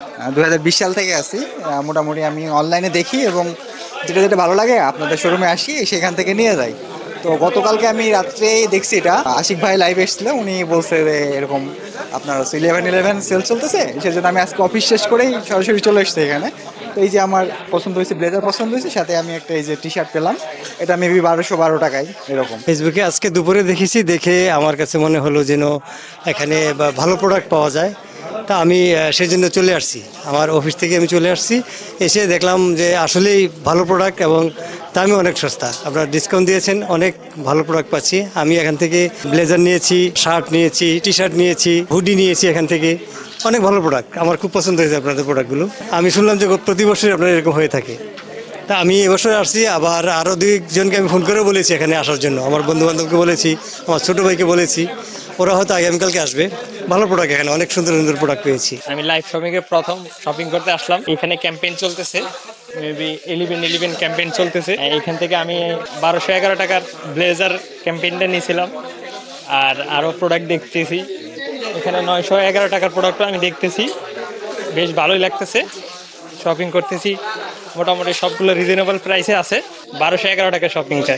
2020 সাল থেকে আছি। মোটামুটি আমি অনলাইনে দেখি এবং যেটা যেটা ভালো লাগে আপনাদের শোরুমে আসি, সেখান থেকে নিয়ে যাই। তো গতকালকে আমি রাত্রেই দেখছি, এটা আশিক ভাই লাইভ এসেছিল, উনি বলছে যে এরকম আপনার 11/11 সেল চলতেছে, সেজন্য আমি আজকে অফিস শেষ করেই সরাসরি চলে এসেছি এখানে। তো এই যে আমার পছন্দ হয়েছে, ব্লেজার পছন্দ হয়েছে, সাথে আমি একটা এই যে টি শার্ট পেলাম, এটা মেবি 1212 টাকায় এরকম। ফেসবুকে আজকে দুপুরে দেখেছি, দেখে আমার কাছে মনে হলো যেন এখানে ভালো প্রোডাক্ট পাওয়া যায়। তা আমি সেই জন্য চলে আসছি, আমার অফিস থেকে আমি চলে আসছি। এসে দেখলাম যে আসলেই ভালো প্রোডাক্ট এবং দামই অনেক সস্তা। আপনারা ডিসকাউন্ট দিয়েছেন, অনেক ভালো প্রোডাক্ট পাচ্ছি। আমি এখান থেকে ব্লেজার নিয়েছি, শার্ট নিয়েছি, টি শার্ট নিয়েছি, হুডি নিয়েছি এখান থেকে। অনেক ভালো প্রোডাক্ট, আমার খুব পছন্দ হয়েছে আপনাদের প্রোডাক্টগুলো। আমি শুনলাম যে প্রতি বছরই আপনার এরকম হয়ে থাকে। তা আমি এবছর আসছি, আবার আরও দুইজনকে আমি ফোন করে বলেছি এখানে আসার জন্য। আমার বন্ধু বান্ধবকে বলেছি, আমার ছোটো ভাইকে বলেছি, ওরা হয়তো আগামীকালকে আসবে। ভালো প্রোডাক্ট, এখানে অনেক সুন্দর সুন্দর প্রোডাক্ট পেয়েছি। আমি লাইভ শপিং এর প্রথম শপিং করতে আসলাম। এখানে ক্যাম্পেইন চলতেছে, মেবি 11/11 ক্যাম্পেইন চলতেছে। এখান থেকে আমি 1211 টাকার ব্লেজার ক্যাম্পেইনটা নিয়েছিলাম। আর আরও প্রোডাক্ট দেখতেছি, এখানে 911 টাকার প্রোডাক্টও আমি দেখতেছি। বেশ ভালোই লাগতেছে, শপিং করতেছি। মোটামুটি সবগুলো রিজনেবল প্রাইসে আছে। 1211 টাকার শপিংটা